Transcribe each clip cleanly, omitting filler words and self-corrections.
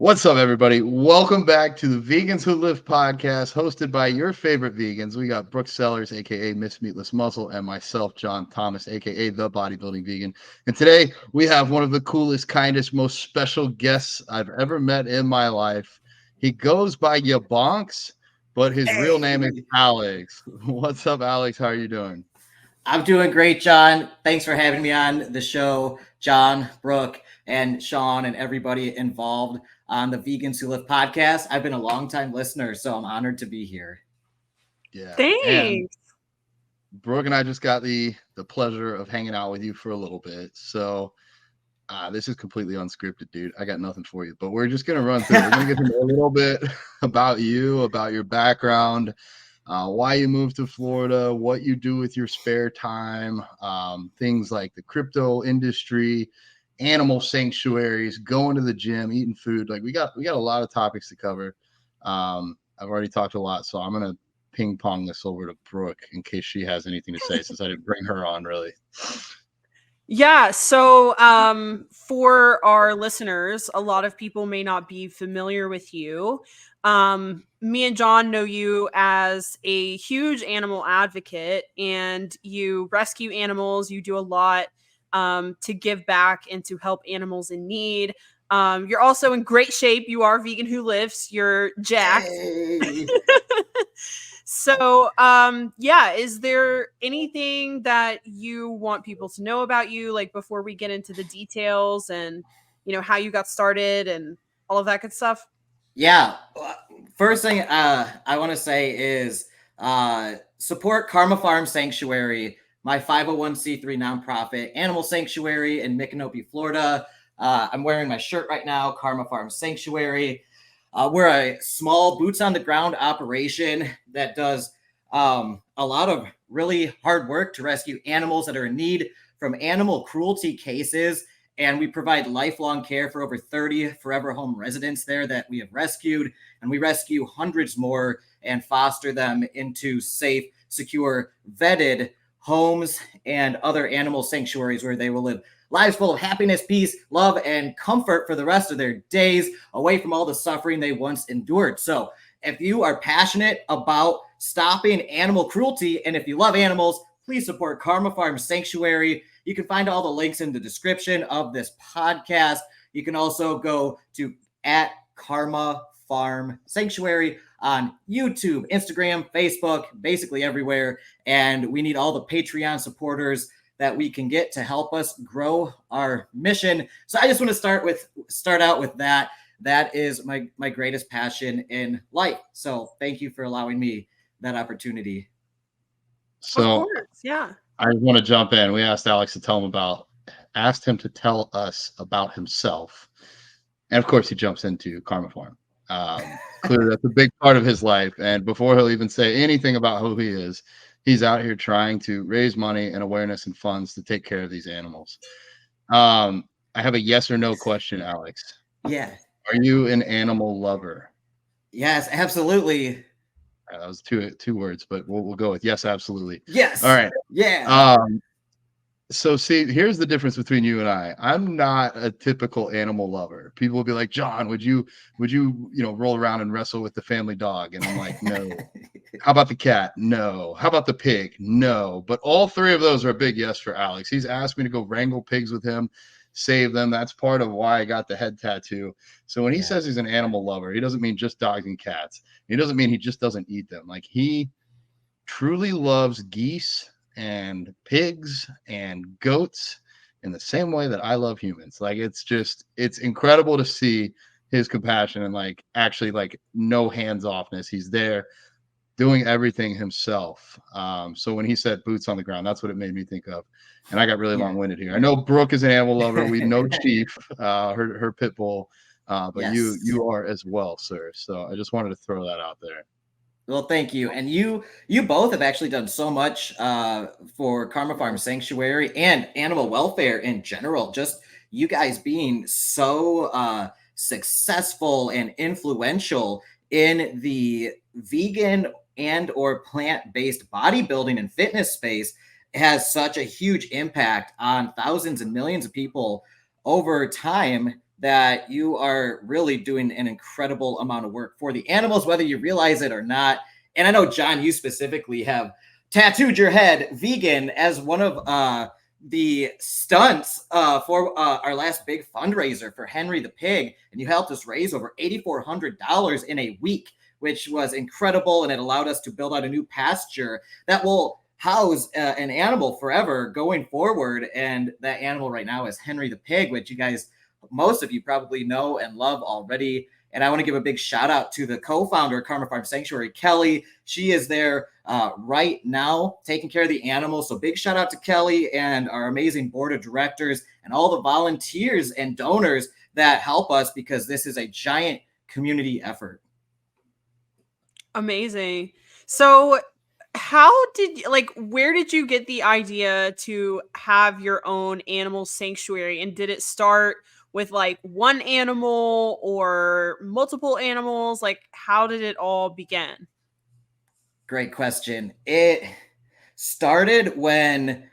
What's up, everybody? Welcome back to the Vegans Who Live podcast, hosted by your favorite vegans. We got Brooke Sellers, aka Miss Meatless Muscle, and myself, John Thomas, aka the Bodybuilding Vegan. And today we have one of the coolest, kindest, most special guests I've ever met in my life. He goes by Yabonks, but his real name is Alex. What's up, Alex? How are you doing? I'm doing great, John. Thanks for having me on the show, John, Brooke, and Sean, and everybody involved on the Vegans Who Live podcast. I've been a longtime listener, so I'm honored to be here. Yeah. Thanks. And Brooke and I just got the pleasure of hanging out with you for a little bit. So this is completely unscripted, dude. I got nothing for you, but we're just going to run through. We're going to get to know a little bit about you, about your background, why you moved to Florida, what you do with your spare time, things like the crypto industry, animal sanctuaries, going to the gym, eating food. Like we got a lot of topics to cover. I've already talked a lot, so I'm going to ping pong this over to Brooke in case she has anything to say, since I didn't bring her on really. Yeah. So for our listeners, a lot of people may not be familiar with you. Me and John know you as a huge animal advocate, and you rescue animals. You do a lot to give back and to help animals in need. You're also in great shape. You are Vegan Who Lives. You're jacked. Hey. So, is there anything that you want people to know about you, like before we get into the details and, how you got started and all of that good stuff? Yeah. First thing I want to say is support Karma Farm Sanctuary, my 501c3 nonprofit animal sanctuary in Micanopy, Florida. I'm wearing my shirt right now, Karma Farm Sanctuary. We're a small boots on the ground operation that does a lot of really hard work to rescue animals that are in need from animal cruelty cases. And we provide lifelong care for over 30 forever home residents there that we have rescued. And we rescue hundreds more and foster them into safe, secure, vetted homes and other animal sanctuaries where they will live lives full of happiness, peace, love, and comfort for the rest of their days, away from all the suffering they once endured. So if you are passionate about stopping animal cruelty, and if you love animals, please support Karma Farm Sanctuary. You can find all the links in the description of this podcast. You can also go to @Karma Farm Sanctuary on YouTube, Instagram, Facebook, basically everywhere. And we need all the Patreon supporters that we can get to help us grow our mission. So I just want to start out with that. That is my greatest passion in life. So thank you for allowing me that opportunity. So of course, yeah. I want to jump in. We asked Alex to asked him to tell us about himself. And of course he jumps into Karma Farm. Clearly that's a big part of his life. And before he'll even say anything about who he is, he's out here trying to raise money and awareness and funds to take care of these animals. I have a yes or no question, Alex. Yeah. Are you an animal lover? Yes, absolutely. That was two words, but we'll go with yes, absolutely. Yes. All right. Yeah. So see, here's the difference between you and I. I'm not a typical animal lover. People will be like, John, would you roll around and wrestle with the family dog? And I'm like, no. How about the cat? No. How about the pig? No. But all three of those are a big yes for Alex. He's asked me to go wrangle pigs with him, save them. That's part of why I got the head tattoo. So when he says he's an animal lover, he doesn't mean just dogs and cats. He doesn't mean he just doesn't eat them. Like, he truly loves geese and pigs and goats in the same way that I love humans. Like, it's incredible to see his compassion and actually no hands offness. He's there doing everything himself. So when he said boots on the ground, that's what it made me think of. And I got really long-winded here. I know Brooke is an animal lover. We know Chief, her pit bull, but yes, you are as well, sir. So I just wanted to throw that out there. Well, thank you. And you both have actually done so much for Karma Farm Sanctuary and animal welfare in general. Just you guys being so successful and influential in the vegan and or plant-based bodybuilding and fitness space has such a huge impact on thousands and millions of people over time that you are really doing an incredible amount of work for the animals, whether you realize it or not. And I know, John, you specifically have tattooed your head vegan as one of the stunts for our last big fundraiser for Henry the Pig. And you helped us raise over $8,400 in a week, which was incredible. And it allowed us to build out a new pasture that will house an animal forever going forward. And that animal right now is Henry the Pig, which you guys, most of you probably know and love already. And I want to give a big shout out to the co-founder of Karma Farm Sanctuary, Kelly. She is there right now taking care of the animals. So big shout out to Kelly and our amazing board of directors and all the volunteers and donors that help us, because this is a giant community effort. Amazing. So how did, like, where did you get the idea to have your own animal sanctuary? And did it start with like one animal or multiple animals? Like, how did it all begin? Great question. It started when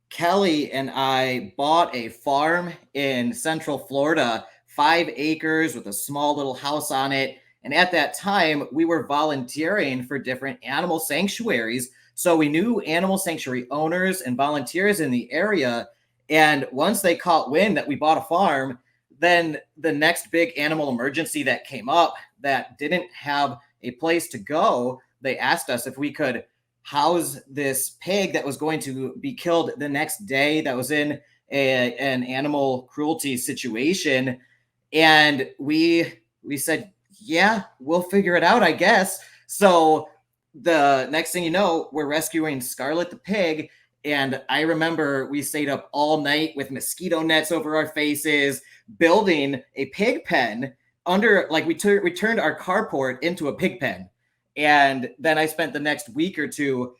Kelly and I bought a farm in Central Florida, 5 acres with a small little house on it. And at that time, we were volunteering for different animal sanctuaries. So we knew animal sanctuary owners and volunteers in the area. And once they caught wind that we bought a farm, then the next big animal emergency that came up that didn't have a place to go, they asked us if we could house this pig that was going to be killed the next day, that was in an animal cruelty situation. And we said, yeah, we'll figure it out, I guess. So the next thing you know, we're rescuing Scarlet the pig. And I remember we stayed up all night with mosquito nets over our faces, building a pig pen under, like, we turned our carport into a pig pen. And then I spent the next week or two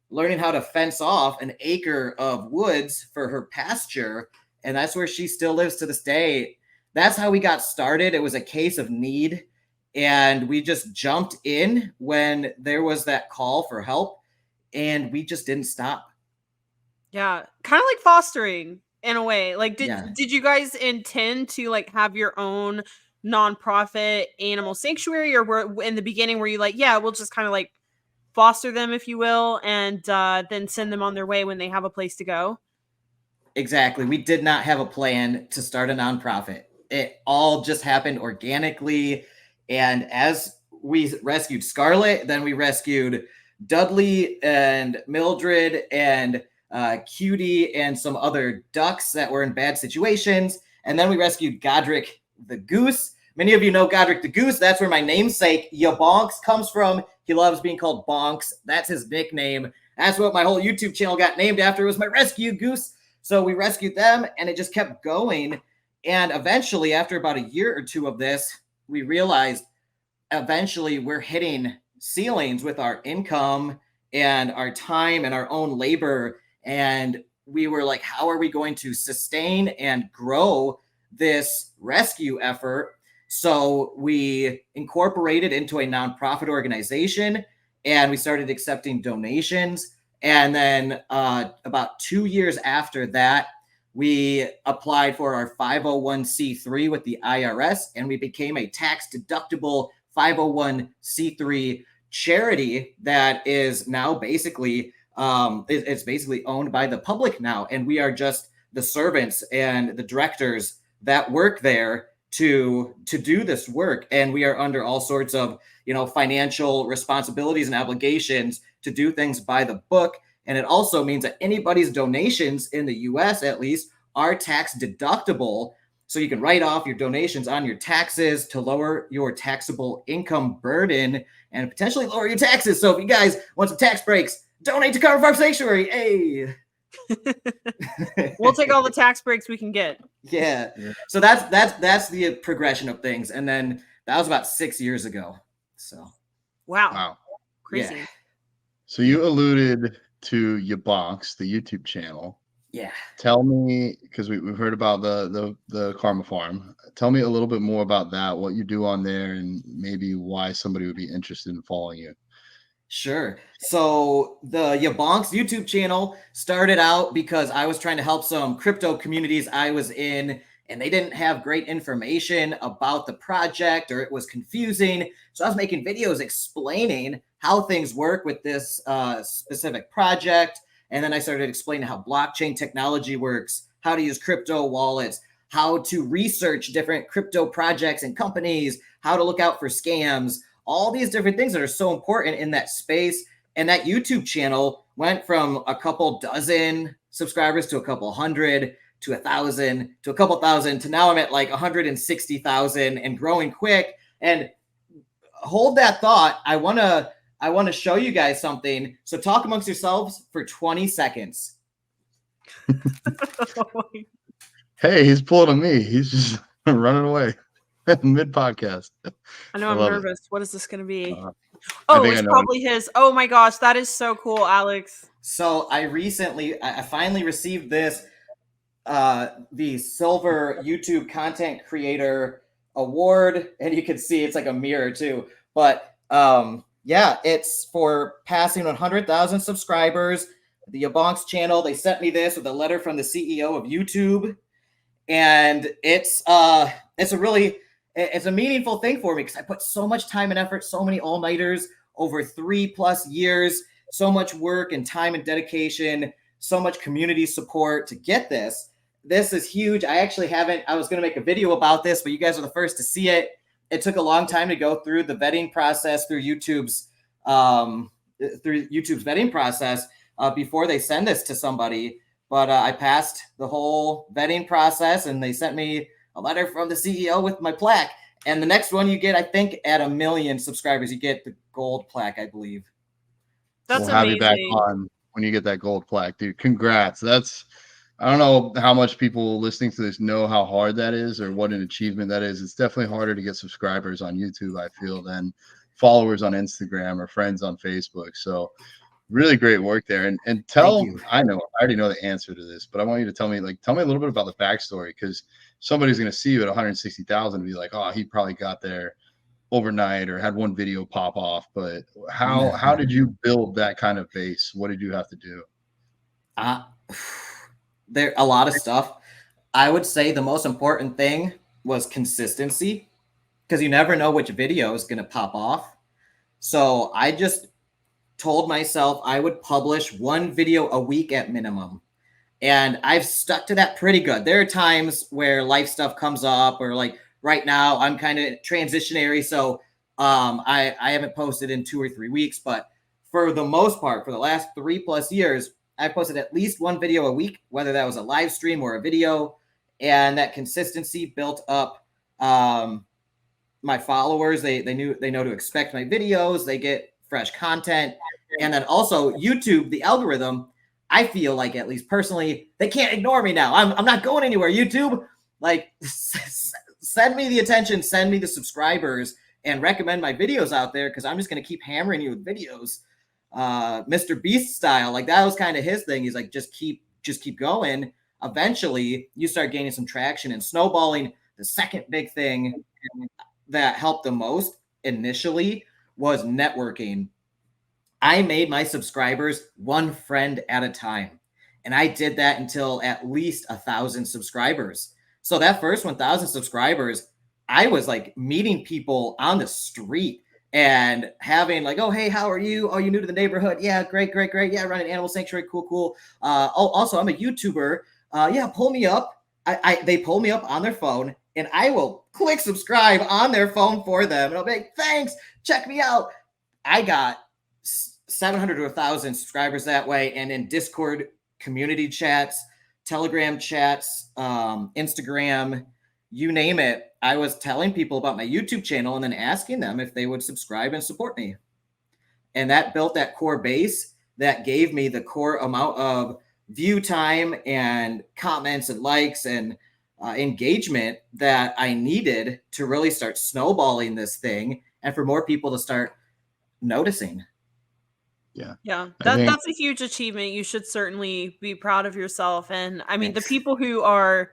learning how to fence off an acre of woods for her pasture. And that's where she still lives to this day. That's how we got started. It was a case of need. And we just jumped in when there was that call for help. And we just didn't stop. Yeah, kind of like fostering in a way. Like, did you guys intend to like have your own nonprofit animal sanctuary, or were in the beginning were you like, yeah, we'll just kind of like foster them, if you will, and then send them on their way when they have a place to go? Exactly. We did not have a plan to start a nonprofit. It all just happened organically. And as we rescued Scarlet, then we rescued Dudley and Mildred and Cutie and some other ducks that were in bad situations. And then we rescued Godric the goose. Many of you know Godric the goose. That's where my namesake Yabonks comes from. He loves being called Bonks. That's his nickname. That's what my whole YouTube channel got named after. It was my rescue goose. So we rescued them, and it just kept going. And eventually, after about a year or two of this, we realized eventually we're hitting ceilings with our income and our time and our own labor. And we were like, how are we going to sustain and grow this rescue effort? So we incorporated into a nonprofit organization, and we started accepting donations. And then about 2 years after that, we applied for our 501c3 with the IRS, and we became a tax-deductible 501c3 charity that is now basically it's basically owned by the public now. And we are just the servants and the directors that work there to do this work. And we are under all sorts of, financial responsibilities and obligations to do things by the book. And it also means that anybody's donations in the US, at least, are tax deductible. So you can write off your donations on your taxes to lower your taxable income burden and potentially lower your taxes. So if you guys want some tax breaks, donate to Karma Farm Sanctuary. Hey. We'll take all the tax breaks we can get. Yeah. So that's the progression of things. And then that was about 6 years ago. So wow. Crazy. Yeah. So you alluded to Yabonks, the YouTube channel. Yeah. Tell me, because we've heard about the Karma Farm. Tell me a little bit more about that, what you do on there, and maybe why somebody would be interested in following you. Sure. So the Yabonks YouTube channel started out because I was trying to help some crypto communities I was in, and they didn't have great information about the project, or it was confusing. So I was making videos explaining how things work with this specific project. And then I started explaining how blockchain technology works, how to use crypto wallets, how to research different crypto projects and companies, how to look out for scams, all these different things that are so important in that space. And that YouTube channel went from a couple dozen subscribers to a couple hundred to 1,000 to a couple thousand to now I'm at like 160,000 and growing quick. And hold that thought. I want to show you guys something. So talk amongst yourselves for 20 seconds. Hey, he's pulling on me. He's just running away mid podcast. I know, I'm nervous. What is this going to be? It's probably his. Oh my gosh, that is so cool, Alex. So I finally received this, the Silver YouTube Content Creator Award, and you can see it's like a mirror too. But yeah, it's for passing 100,000 subscribers. The Yabonks channel, they sent me this with a letter from the CEO of YouTube, and it's a meaningful thing for me because I put so much time and effort, so many all-nighters over 3+ years, so much work and time and dedication, so much community support to get this. This is huge. I was going to make a video about this, but you guys are the first to see it. It took a long time to go through the vetting process through YouTube's vetting process before they send this to somebody. But I passed the whole vetting process, and they sent me a letter from the CEO with my plaque. And the next one you get, I think, at 1 million subscribers, you get the gold plaque, I believe. That's we'll have amazing. you back on when you get that gold plaque, dude. Congrats. I don't know how much people listening to this know how hard that is or what an achievement that is. It's definitely harder to get subscribers on YouTube, I feel, than followers on Instagram or friends on Facebook. So really great work there. And I already know the answer to this, but I want you to tell me a little bit about the backstory, because somebody's going to see you at 160,000 and be like, oh, he probably got there overnight or had one video pop off. But how did you build that kind of base? What did you have to do? There a lot of stuff. I would say the most important thing was consistency, because you never know which video is going to pop off. So I just told myself I would publish one video a week at minimum. And I've stuck to that pretty good. There are times where life stuff comes up, or like right now I'm kind of transitionary. So I haven't posted in 2 or 3 weeks, but for the most part, for the last 3+ years, I posted at least one video a week, whether that was a live stream or a video. And that consistency built up my followers. They know to expect my videos. They get fresh content. And then also YouTube, the algorithm, I feel like, at least personally, they can't ignore me now. I'm not going anywhere. YouTube, like, send me the attention, send me the subscribers, and recommend my videos out there, because I'm just going to keep hammering you with videos. Mr. Beast style, like that was kind of his thing. He's like, just keep going. Eventually you start gaining some traction and snowballing. The second big thing that helped the most initially was networking. I made my subscribers one friend at a time, and I did that until at least 1,000 subscribers. So that first 1,000 subscribers, I was like meeting people on the street and having like, oh, hey, how are you? Oh, you new to the neighborhood? Yeah, great. Yeah, I run an animal sanctuary. Cool. Also, I'm a YouTuber. Yeah, pull me up. They pull me up on their phone, and I will click subscribe on their phone for them. And I'll be like, thanks, check me out. I got 700 to 1,000 subscribers that way. And in Discord community chats, Telegram chats, Instagram, you name it, I was telling people about my YouTube channel and then asking them if they would subscribe and support me. And that built that core base that gave me the core amount of view time and comments and likes and engagement that I needed to really start snowballing this thing and for more people to start noticing. Yeah. That's a huge achievement. You should certainly be proud of yourself. And I mean, Thanks. The people who are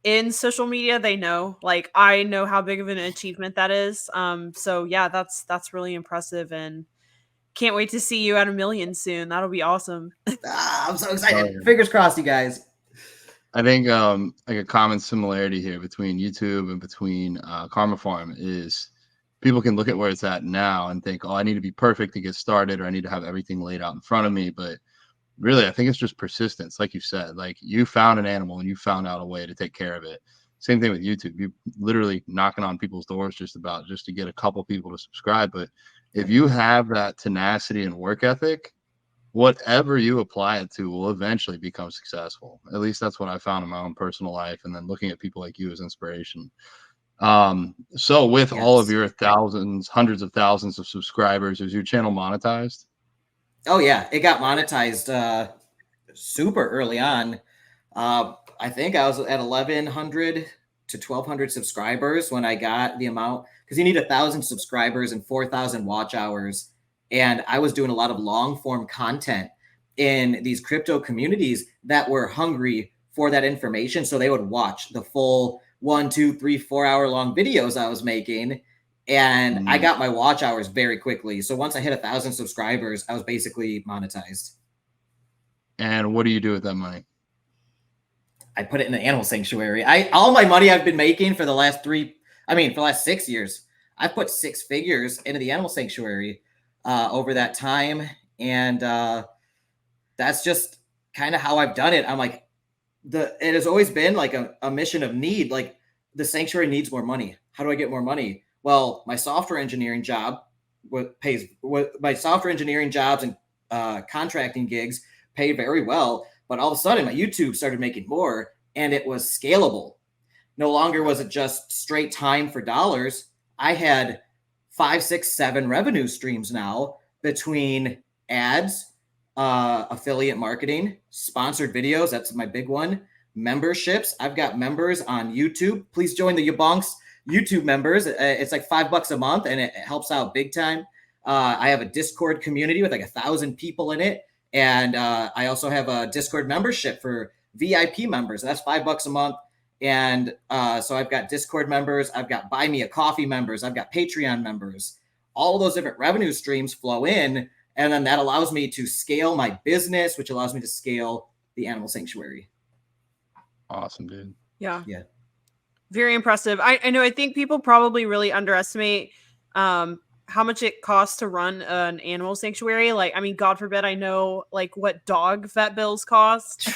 in social media, they know, like, I know how big of an achievement that is. So yeah, that's really impressive, and can't wait to see you at 1 million soon. That'll be awesome. I'm so excited. Fingers crossed, you guys. I think like a common similarity here between YouTube and between Karma Farm is people can look at where it's at now and think, oh, I need to be perfect to get started, or I need to have everything laid out in front of me. But really, I think it's just persistence. Like you said, like you found an animal and you found out a way to take care of it. Same thing with YouTube. You literally knocking on people's doors just to get a couple people to subscribe. But if you have that tenacity and work ethic, whatever you apply it to will eventually become successful. At least that's what I found in my own personal life. And then looking at people like you as inspiration. So with all of your thousands, hundreds of thousands of subscribers, is your channel monetized? Oh yeah, it got monetized super early on. I think I was at 1,100 to 1,200 subscribers when I got the amount, because you need 1,000 subscribers and 4,000 watch hours. And I was doing a lot of long form content in these crypto communities that were hungry for that information. So they would watch the full 1, 2, 3, 4 hour long videos I was making. And I got my watch hours very quickly. So once I hit 1,000 subscribers, I was basically monetized. And what do you do with that money? I put it in the animal sanctuary. All my money I've been making for the last 6 years, I've put 6 figures into the animal sanctuary over that time. And that's just kind of how I've done it. I'm like, it has always been like a mission of need. Like, the sanctuary needs more money. How do I get more money? Well, my software engineering job my software engineering jobs and contracting gigs pay very well. But all of a sudden, my YouTube started making more, and it was scalable. No longer was it just straight time for dollars. I had 5, 6, 7 revenue streams now between ads, affiliate marketing, sponsored videos. That's my big one. Memberships. I've got members on YouTube. Please join the Yabonks YouTube members. It's like $5 a month, and it helps out big time. I have a Discord community with like 1,000 people in it. And I also have a Discord membership for VIP members. That's $5 a month. And so I've got Discord members. I've got Buy Me a Coffee members. I've got Patreon members. All of those different revenue streams flow in. And then that allows me to scale my business, which allows me to scale the animal sanctuary. Awesome, dude. Yeah. Yeah. Very impressive. I know, I think people probably really underestimate how much it costs to run an animal sanctuary. Like, I mean, God forbid, I know like what dog vet bills cost.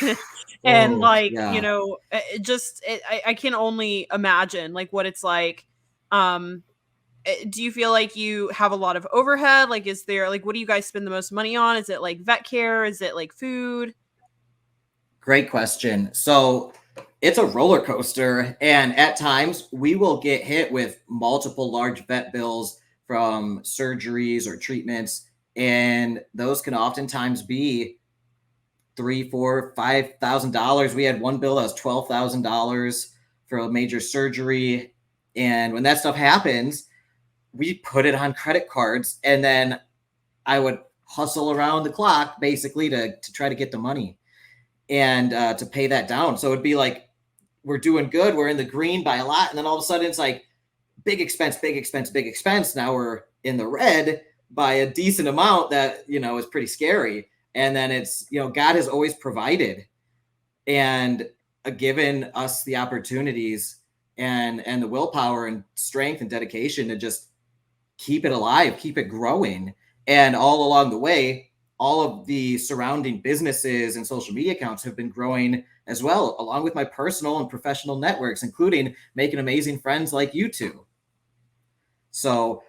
And you know, I can only imagine like what it's like. Do you feel like you have a lot of overhead? Like, is there like, what do you guys spend the most money on? Is it like vet care? Is it like food? Great question. So it's a roller coaster. And at times we will get hit with multiple large vet bills from surgeries or treatments. And those can oftentimes be $3,000, $4,000, $5,000. We had one bill that was $12,000 for a major surgery. And when that stuff happens, we put it on credit cards, and then I would hustle around the clock basically to try to get the money and to pay that down. So it'd be like, we're doing good. We're in the green by a lot. And then all of a sudden it's like big expense, big expense, big expense. Now we're in the red by a decent amount that, you know, is pretty scary. And then it's, you know, God has always provided and given us the opportunities and the willpower and strength and dedication to just keep it alive, keep it growing. And all along the way, all of the surrounding businesses and social media accounts have been growing as well, along with my personal and professional networks, including making amazing friends like you two. So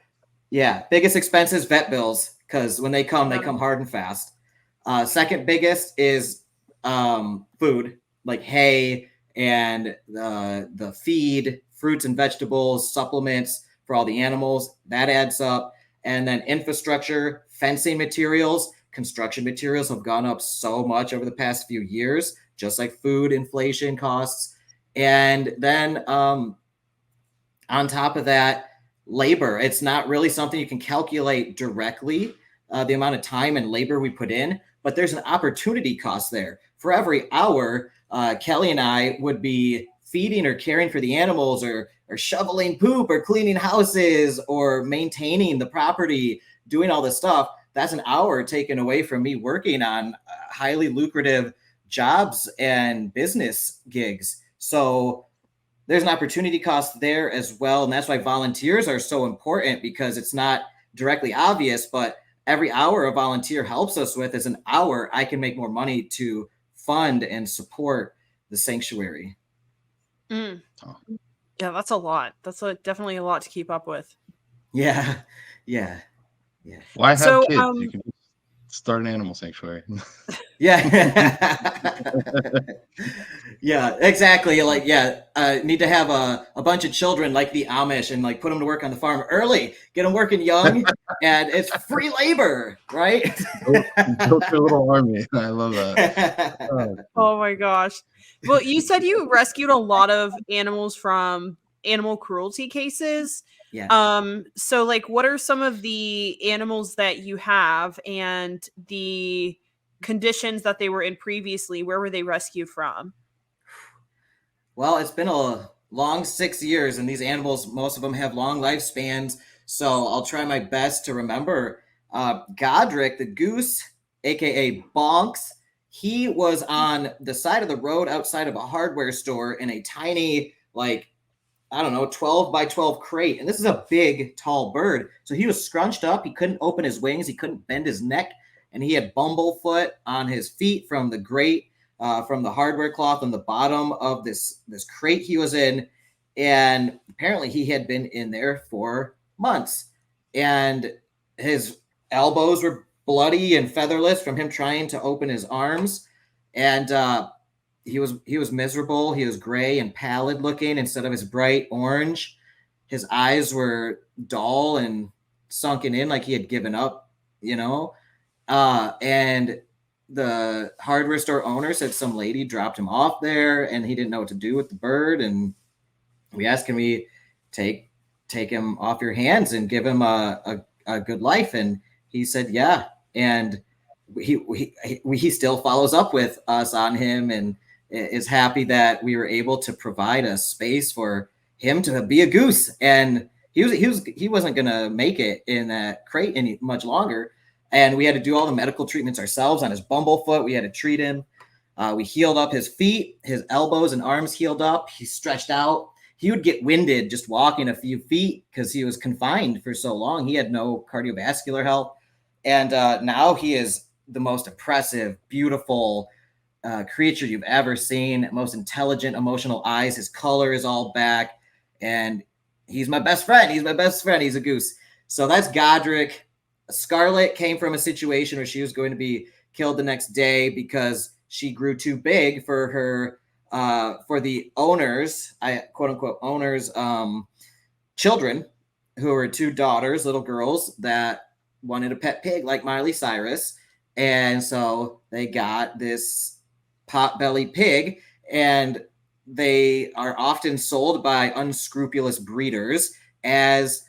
yeah, biggest expenses, vet bills, because when they come hard and fast. Second biggest is food, like hay and the feed, fruits and vegetables, supplements for all the animals. That adds up. And then infrastructure, fencing materials, construction materials have gone up so much over the past few years, just like food inflation costs. And then on top of that, labor. It's not really something you can calculate directly, the amount of time and labor we put in, but there's an opportunity cost there. For every hour, Kelly and I would be feeding or caring for the animals or shoveling poop or cleaning houses or maintaining the property, doing all this stuff. That's an hour taken away from me working on a highly lucrative jobs and business gigs. So there's an opportunity cost there as well. And that's why volunteers are so important, because it's not directly obvious, but every hour a volunteer helps us with is an hour I can make more money to fund and support the sanctuary. Yeah, that's a lot. That's definitely a lot to keep up with. Yeah. Why have So, kids? You can start an animal sanctuary. Yeah. Yeah, exactly. Like, need to have a bunch of children like the Amish and like put them to work on the farm early, get them working young, and it's free labor, right? Built your little army. I love that. Oh my gosh. Well, you said you rescued a lot of animals from animal cruelty cases. Yeah. So like, what are some of the animals that you have and the conditions that they were in previously? Where were they rescued from? Well, it's been a long 6 years, and these animals, most of them have long lifespans. So I'll try my best to remember. Godric, the goose, aka Bonks, he was on the side of the road outside of a hardware store in a tiny, like, I don't know, 12 by 12 crate. And this is a big, tall bird. So he was scrunched up. He couldn't open his wings. He couldn't bend his neck. And he had bumblefoot on his feet from the grate, from the hardware cloth on the bottom of this crate he was in. And apparently he had been in there for months. And his elbows were bloody and featherless from him trying to open his arms. And he was miserable. He was gray and pallid looking instead of his bright orange. His eyes were dull and sunken in, like he had given up, and the hardware store owner said some lady dropped him off there and he didn't know what to do with the bird. And we asked, can we take him off your hands and give him a good life? And he said, yeah. And he still follows up with us on him and is happy that we were able to provide a space for him to be a goose. And he wasn't going to make it in that crate any much longer. And we had to do all the medical treatments ourselves on his bumblefoot. We had to treat him. We healed up his feet, his elbows and arms healed up. He stretched out. He would get winded just walking a few feet because he was confined for so long. He had no cardiovascular health. And now he is the most oppressive, beautiful creature you've ever seen. Most intelligent, emotional eyes. His color is all back. And he's my best friend. He's a goose. So that's Godric. Scarlet came from a situation where she was going to be killed the next day because she grew too big for her, for the owners, quote unquote owners, children, who were two daughters, little girls that wanted a pet pig like Miley Cyrus. And so they got this pot-bellied pig, and they are often sold by unscrupulous breeders as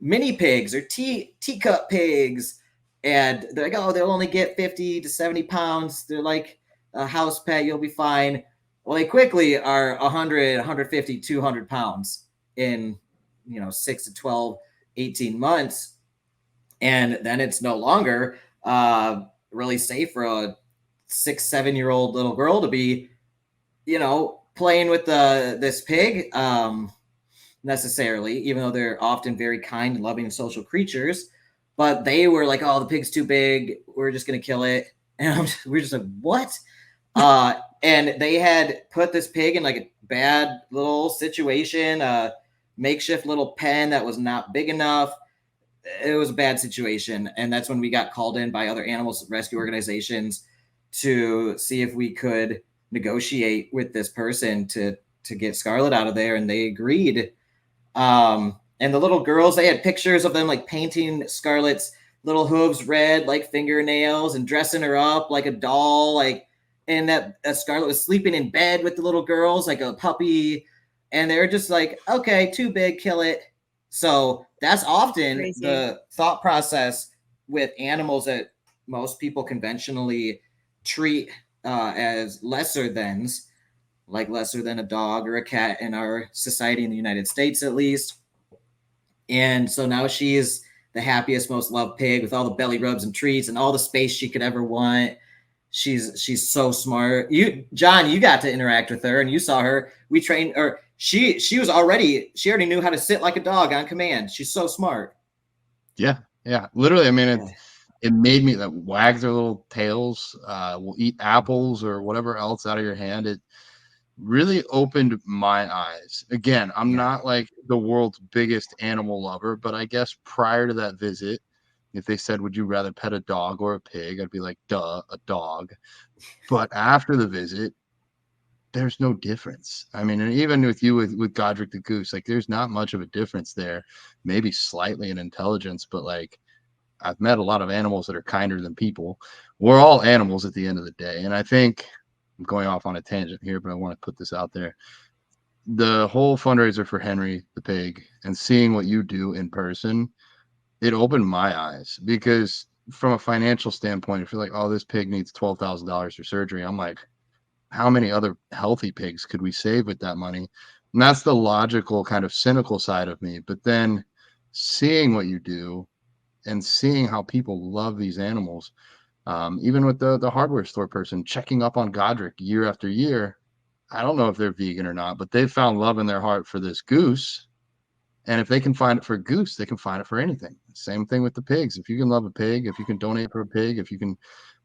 mini pigs or teacup pigs. And they're like, oh, they'll only get 50 to 70 pounds. They're like a house pet. You'll be fine. Well, they quickly are 100, 150, 200 pounds in, 6 to 12, 18 months. And then it's no longer really safe for a 6-7-year-old little girl to be, playing with this pig necessarily, even though they're often very kind and loving and social creatures. But they were like, oh, the pig's too big. We're just going to kill it. And we're just like, what? And they had put this pig in like a bad little situation, a makeshift little pen that was not big enough. It was a bad situation. And that's when we got called in by other animal rescue organizations to see if we could negotiate with this person to get Scarlet out of there. And they agreed. And the little girls, they had pictures of them like painting Scarlet's little hooves red like fingernails and dressing her up like a doll, and that Scarlet was sleeping in bed with the little girls like a puppy. And they're just like, okay, too big, kill it. So that's often Crazy. The thought process with animals that most people conventionally treat as lesser thans, like lesser than a dog or a cat in our society in the United States, at least. And so now she is the happiest, most loved pig with all the belly rubs and treats and all the space she could ever want. she's so smart. John, you got to interact with her and you saw her. We trained, or she already knew how to sit like a dog on command. She's so smart. Yeah. Literally, I mean, it made me that wags their little tails, will eat apples or whatever else out of your hand. It really opened my eyes. Again, I'm not like the world's biggest animal lover, but I guess prior to that visit, if they said, would you rather pet a dog or a pig? I'd be like, duh, a dog. But after the visit, there's no difference. I mean, and even with you with Godric the goose, like there's not much of a difference there. Maybe slightly in intelligence, but like I've met a lot of animals that are kinder than people. We're all animals at the end of the day. And I think I'm going off on a tangent here, but I want to put this out there. The whole fundraiser for Henry the pig and seeing what you do in person, it opened my eyes, because from a financial standpoint, if you're like, oh, this pig needs $12,000 for surgery, I'm like, how many other healthy pigs could we save with that money? And that's the logical kind of cynical side of me. But then seeing what you do and seeing how people love these animals, even with the hardware store person checking up on Godric year after year, I don't know if they're vegan or not, but they've found love in their heart for this goose. And if they can find it for a goose, they can find it for anything. Same thing with the pigs. If you can love a pig, if you can donate for a pig, if you can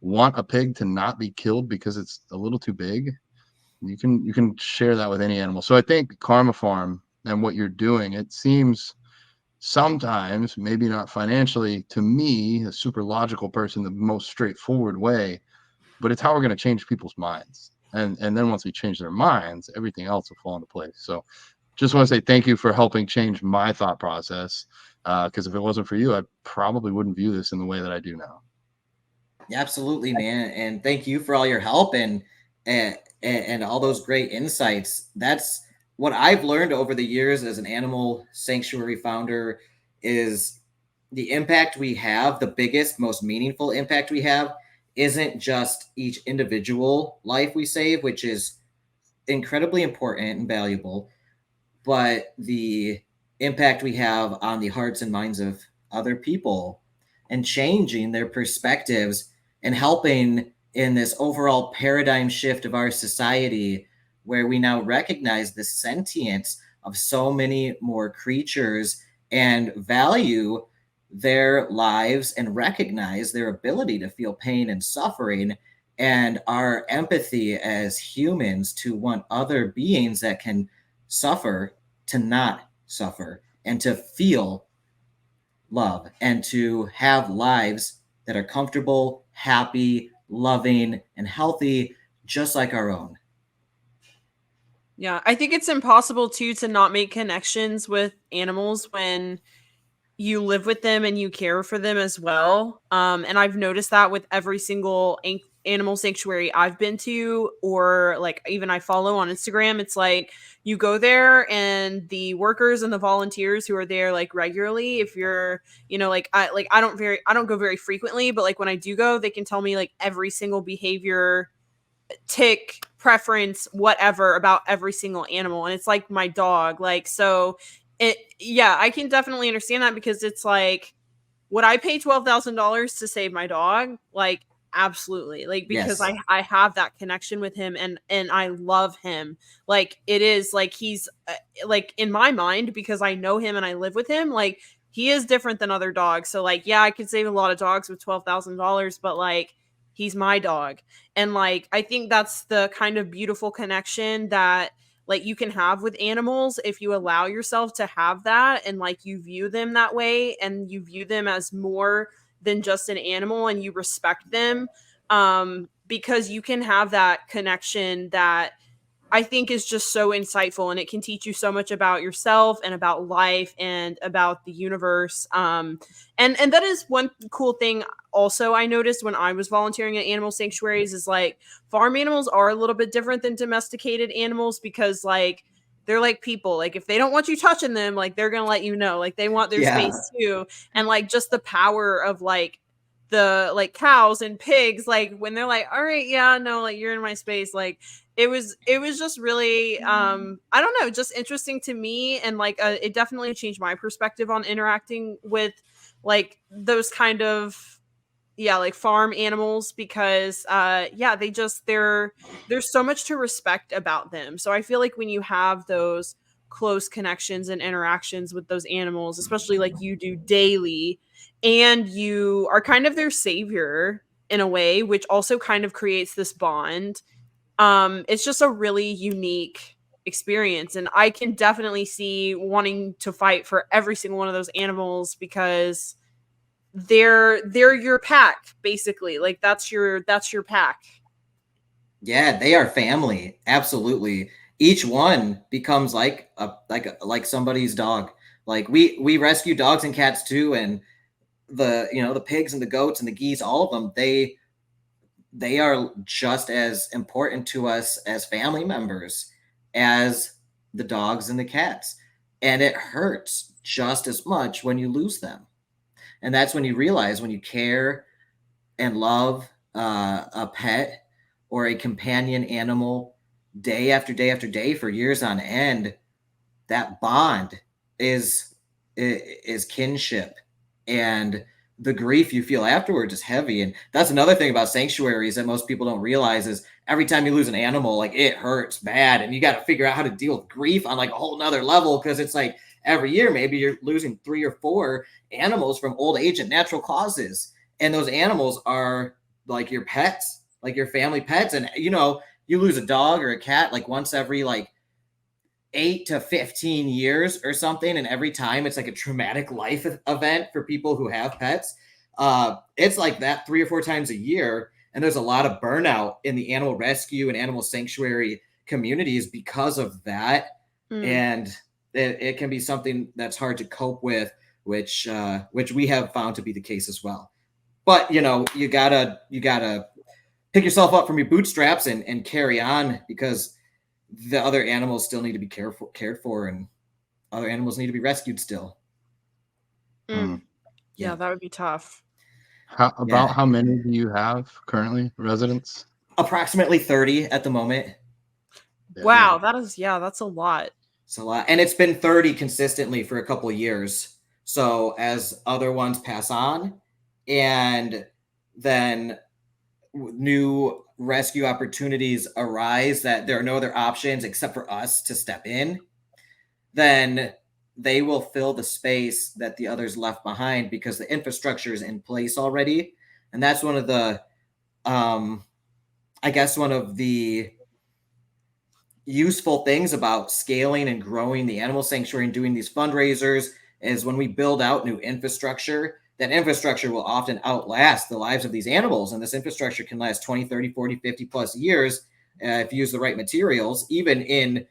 want a pig to not be killed because it's a little too big, you can share that with any animal. So I think Karma Farm and what you're doing, it seems sometimes, maybe not financially, to me, a super logical person, the most straightforward way, but it's how we're going to change people's minds. And then once we change their minds, everything else will fall into place. So just want to say thank you for helping change my thought process. Because if it wasn't for you, I probably wouldn't view this in the way that I do now. Yeah, absolutely, man. And thank you for all your help and all those great insights. That's what I've learned over the years as an animal sanctuary founder is the impact we have, the biggest, most meaningful impact we have isn't just each individual life we save, which is incredibly important and valuable, but the impact we have on the hearts and minds of other people and changing their perspectives and helping in this overall paradigm shift of our society, where we now recognize the sentience of so many more creatures and value their lives and recognize their ability to feel pain and suffering, and our empathy as humans to want other beings that can suffer to not suffer and to feel love and to have lives that are comfortable, happy, loving, and healthy, just like our own. Yeah, I think it's impossible too to not make connections with animals when you live with them and you care for them as well. And I've noticed that with every single animal sanctuary I've been to, or like even I follow on Instagram. It's like you go there and the workers and the volunteers who are there like regularly, if you're, like I don't go very frequently, but like when I do go, they can tell me like every single behavior, tick, preference, whatever about every single animal. And it's like my dog. Like, so I can definitely understand that, because it's like, would I pay $12,000 to save my dog? Like, absolutely. Like, because Yes. I have that connection with him and I love him. Like, it is like, he's like in my mind, because I know him and I live with him, like he is different than other dogs. So like, yeah, I could save a lot of dogs with $12,000, but like, he's my dog. And like, I think that's the kind of beautiful connection that like you can have with animals if you allow yourself to have that, and like you view them that way and you view them as more than just an animal and you respect them, because you can have that connection that I think is just so insightful, and it can teach you so much about yourself and about life and about the universe. And that is one cool thing also I noticed when I was volunteering at animal sanctuaries is like farm animals are a little bit different than domesticated animals, because like they're like people. Like if they don't want you touching them, like they're gonna let you know. Like they want their space too. And like just the power of like the like cows and pigs, like when they're like, all right, yeah, no, like you're in my space, like it was just really I don't know, just interesting to me. And like it definitely changed my perspective on interacting with like those kind of like farm animals, because they just there's so much to respect about them. So I feel like when you have those close connections and interactions with those animals, especially like you do daily, and you are kind of their savior in a way, which also kind of creates this bond, it's just a really unique experience. And I can definitely see wanting to fight for every single one of those animals, because they're your pack, basically. Like that's your pack. Yeah, they are family. Absolutely. Each one becomes like somebody's dog. Like we rescue dogs and cats too, and the pigs and the goats and the geese, all of them, they are just as important to us as family members as the dogs and the cats. And it hurts just as much when you lose them. And that's when you realize, when you care and love a pet or a companion animal day after day after day for years on end, that bond is kinship, and the grief you feel afterwards is heavy. And that's another thing about sanctuaries that most people don't realize is every time you lose an animal, like it hurts bad, and you got to figure out how to deal with grief on like a whole nother level, because it's like every year maybe you're losing 3 or 4 animals from old age and natural causes, and those animals are like your pets, like your family pets. And you lose a dog or a cat like once every like 8 to 15 years or something, and every time it's like a traumatic life event for people who have pets. It's like that 3 or 4 times a year, and there's a lot of burnout in the animal rescue and animal sanctuary communities because of that. And it can be something that's hard to cope with, which we have found to be the case as well. But you gotta pick yourself up from your bootstraps and carry on, because the other animals still need to be cared for, and other animals need to be rescued still. Yeah, that would be tough. How many do you have currently, residents? Approximately 30 at the moment. Wow, that's a lot. It's a lot, and it's been 30 consistently for a couple of years. So as other ones pass on, and then new rescue opportunities arise that there are no other options except for us to step in, then they will fill the space that the others left behind, because the infrastructure is in place already. And that's one of the one of the useful things about scaling and growing the animal sanctuary and doing these fundraisers is when we build out new infrastructure, that infrastructure will often outlast the lives of these animals. And this infrastructure can last 20, 30, 40, 50 plus years if you use the right materials, even in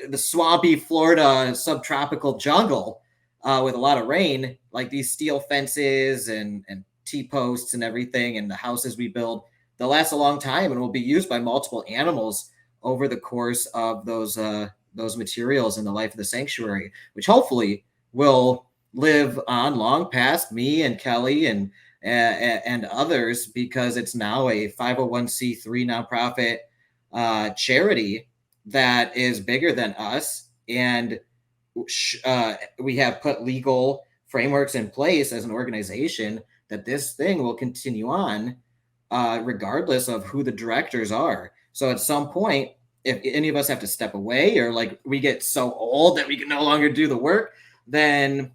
the swampy Florida subtropical jungle with a lot of rain. Like these steel fences and T-posts and everything, and the houses we build, they'll last a long time and will be used by multiple animals over the course of those materials in the life of the sanctuary, which hopefully will live on long past me and Kelly and others, because it's now a 501c3 nonprofit charity that is bigger than us. And we have put legal frameworks in place as an organization that this thing will continue on regardless of who the directors are. So at some point, if any of us have to step away, or like we get so old that we can no longer do the work, then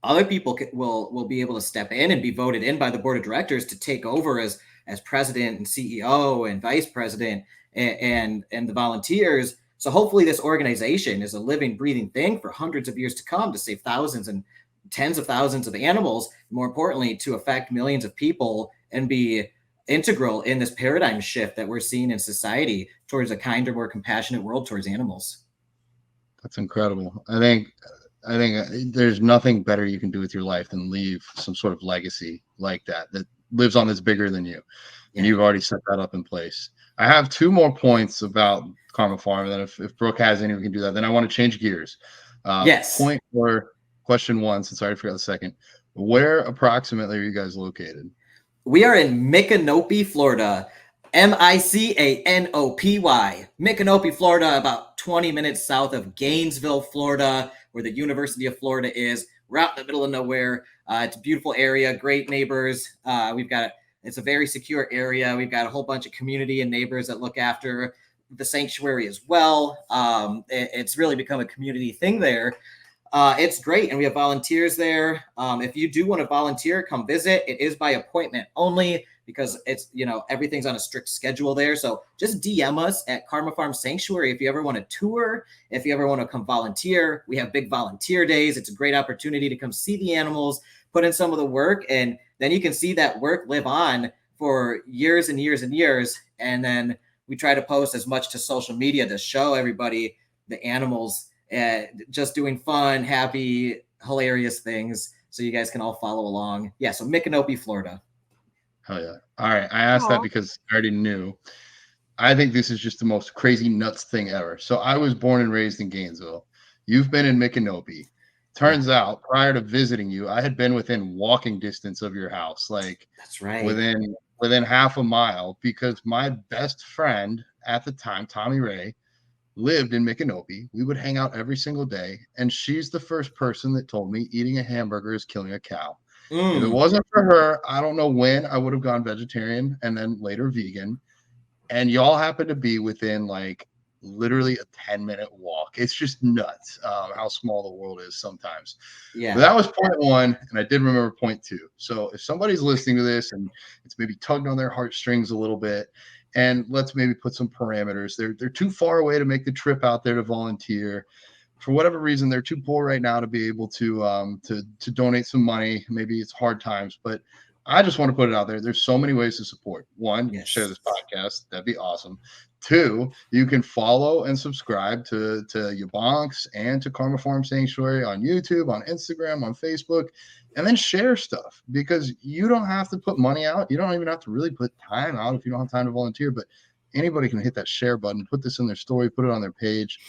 other people will be able to step in and be voted in by the board of directors to take over as president and CEO and vice president and the volunteers. So hopefully this organization is a living, breathing thing for hundreds of years to come, to save thousands and tens of thousands of animals, more importantly, to affect millions of people and be integral in this paradigm shift that we're seeing in society towards a kinder, more compassionate world towards animals. That's incredible. I think there's nothing better you can do with your life than leave some sort of legacy like that lives on, that's bigger than you. Yeah. And you've already set that up in place. I have 2 more points about Karma Farm. That if Brooke has any, we can do that. Then I want to change gears. Yes. Point for question 1, since I already forgot the second. Where approximately are you guys located? We are in Micanopy, Florida. Micanopy. Micanopy, Florida, about 20 minutes south of Gainesville, Florida, where the University of Florida is. We're out in the middle of nowhere. It's a beautiful area, great neighbors. It's a very secure area. We've got a whole bunch of community and neighbors that look after the sanctuary as well. It's really become a community thing there. It's great. And we have volunteers there. If you do want to volunteer, come visit. It is by appointment only because it's, everything's on a strict schedule there. So just DM us at Karma Farm Sanctuary if you ever want to tour, if you ever want to come volunteer. We have big volunteer days. It's a great opportunity to come see the animals, put in some of the work, and then you can see that work live on for years and years and years. And then we try to post as much to social media to show everybody the animals just doing fun, happy, hilarious things. So you guys can all follow along. Yeah. So Micanopy, Florida. Hell yeah. All right. I asked that because I already knew. I think this is just the most crazy nuts thing ever. So I was born and raised in Gainesville. You've been in Micanopy. Turns out, prior to visiting you, I had been within walking distance of your house. Like, that's right. Within half a mile, because my best friend at the time, Tommy Ray, lived in Micanopy. We would hang out every single day. And she's the first person that told me eating a hamburger is killing a cow. If it wasn't for her, I don't know when I would have gone vegetarian and then later vegan. And y'all happen to be within like literally a 10-minute walk. It's just nuts how small the world is sometimes. Yeah. But that was point one, and I did remember point two. So if somebody's listening to this and it's maybe tugged on their heartstrings a little bit, and let's maybe put some parameters. They're too far away to make the trip out there to volunteer. For whatever reason, they're too poor right now to be able to donate some money. Maybe it's hard times, but I just want to put it out there. There's so many ways to support. One, share this podcast. That'd be awesome. Two, you can follow and subscribe to Yabonks and to Karma Farm Sanctuary on YouTube, on Instagram, on Facebook, and then share stuff, because you don't have to put money out. You don't even have to really put time out if you don't have time to volunteer, but anybody can hit that share button, put this in their story, put it on their page,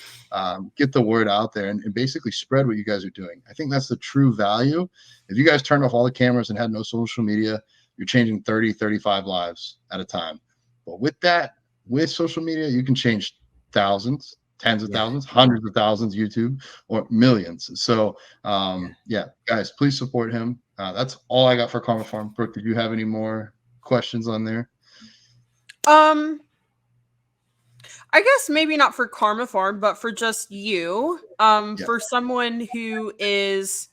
get the word out there, and basically spread what you guys are doing. I think that's the true value. If you guys turned off all the cameras and had no social media, you're changing 30, 35 lives at a time. But with social media, you can change thousands, tens of thousands, hundreds of thousands, YouTube, or millions. So, guys, please support him. That's all I got for Karma Farm. Brooke, did you have any more questions on there? I guess maybe not for Karma Farm, but for just you, for someone who is,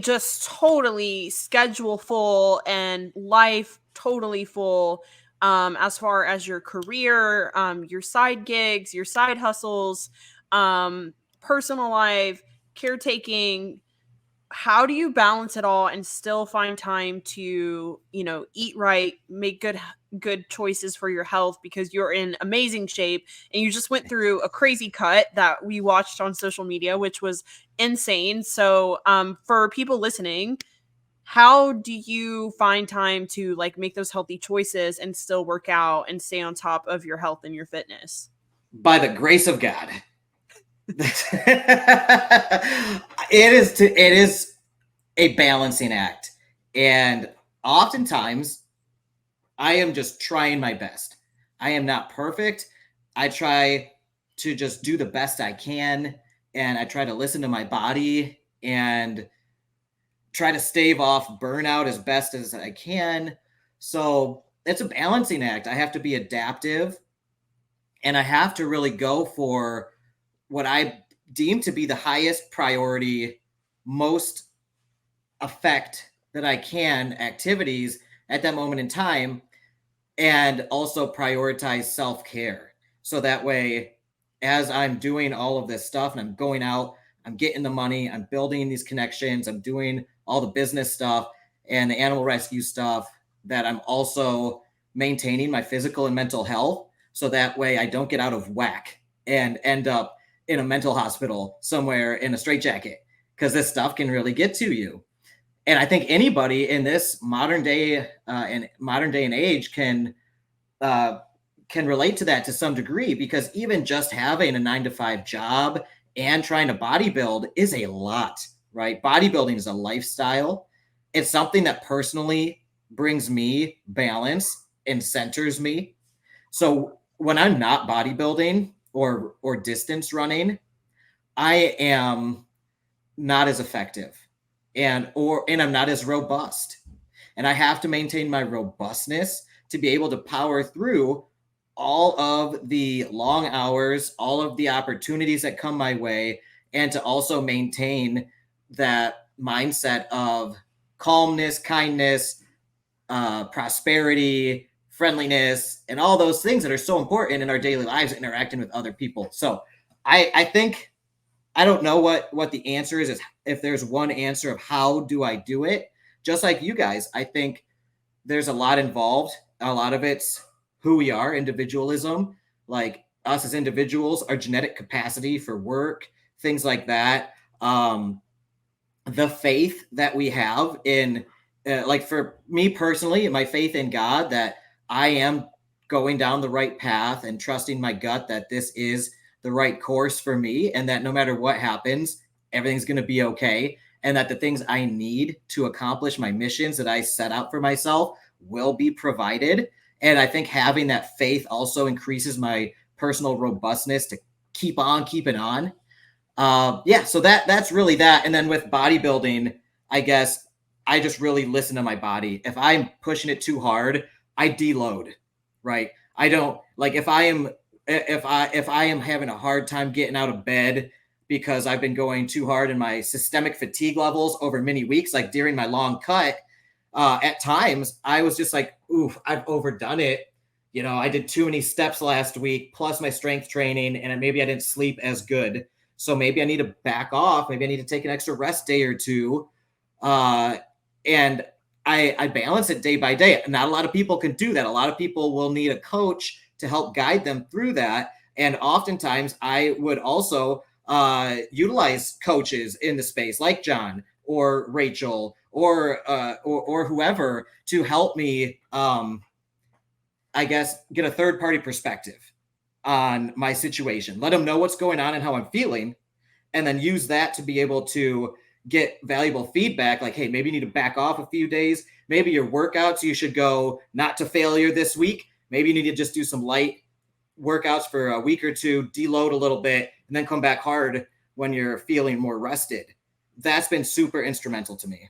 just totally schedule full and life totally full, as far as your career, your side gigs, your side hustles, personal life, caretaking. How do you balance it all and still find time to, eat right, make good choices for your health, because you're in amazing shape and you just went through a crazy cut that we watched on social media, which was insane. So, for people listening, how do you find time to make those healthy choices and still work out and stay on top of your health and your fitness? By the grace of God. It is a balancing act, and oftentimes I am just trying my best. I am not perfect. I try to just do the best I can, and I try to listen to my body and try to stave off burnout as best as I can. So it's a balancing act. I have to be adaptive, and I have to really go for what I deem to be the highest priority, most effect that I can activities at that moment in time, and also prioritize self-care. So that way, as I'm doing all of this stuff and I'm going out, I'm getting the money, I'm building these connections, I'm doing all the business stuff and the animal rescue stuff, that I'm also maintaining my physical and mental health. So that way I don't get out of whack and end up in a mental hospital somewhere in a straitjacket, because this stuff can really get to you. And I think anybody in this modern day and age can relate to that to some degree, because even just having a 9-to-5 job and trying to bodybuild is a lot, right? Bodybuilding is a lifestyle. It's something that personally brings me balance and centers me. So when I'm not bodybuilding or distance running, I am not as effective, and I'm not as robust. And I have to maintain my robustness to be able to power through all of the long hours, all of the opportunities that come my way, and to also maintain that mindset of calmness, kindness, prosperity, friendliness, and all those things that are so important in our daily lives, interacting with other people. So I think, I don't know what the answer is if there's one answer of how do I do it. Just like you guys, I think there's a lot involved. A lot of it's who we are, individualism, like us as individuals, our genetic capacity for work, things like that. The faith that we have in, like for me personally, my faith in God that I am going down the right path and trusting my gut that this is the right course for me, and that no matter what happens, everything's going to be okay. And that the things I need to accomplish my missions that I set out for myself will be provided. And I think having that faith also increases my personal robustness to keep on keeping on. Yeah, so that's really that. And then with bodybuilding, I guess I just really listen to my body. If I'm pushing it too hard, I deload, right? I don't like if I am having a hard time getting out of bed because I've been going too hard and my systemic fatigue levels over many weeks, like during my long cut, at times I was just like, oof, I've overdone it. You know, I did too many steps last week, plus my strength training, and maybe I didn't sleep as good. So maybe I need to back off. Maybe I need to take an extra rest day or two. And I balance it day by day. Not a lot of people can do that. A lot of people will need a coach to help guide them through that. And oftentimes I would also utilize coaches in the space like John or Rachel or whoever to help me, I guess, get a third party perspective on my situation, let them know what's going on and how I'm feeling, and then use that to be able to get valuable feedback. Like, hey, maybe you need to back off a few days. Maybe your workouts, you should go not to failure this week. Maybe you need to just do some light workouts for a week or two, deload a little bit, and then come back hard when you're feeling more rested. That's been super instrumental to me.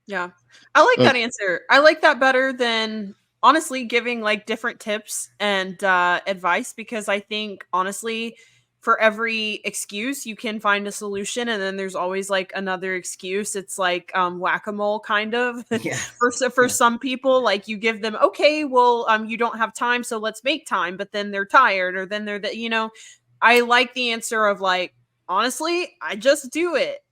Yeah. I like that answer. I like that better than honestly giving like different tips and advice, because I think honestly for every excuse you can find a solution, and then there's always like another excuse. It's like whack-a-mole kind of. Yeah. for some people, like you give them, okay, well you don't have time, so let's make time, but then they're tired, or then they're I like the answer of like, honestly, I just do it.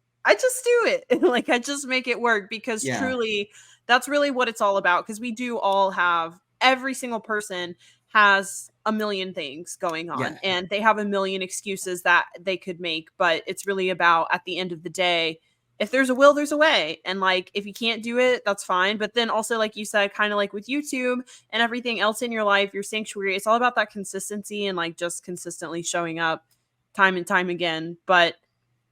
Like I just make it work, because truly that's really what it's all about. Because we do all have, every single person has a million things going on, and they have a million excuses that they could make. But it's really about, at the end of the day, if there's a will, there's a way. And like, if you can't do it, that's fine. But then also, like you said, kind of like with YouTube and everything else in your life, your sanctuary, it's all about that consistency and like just consistently showing up time and time again. But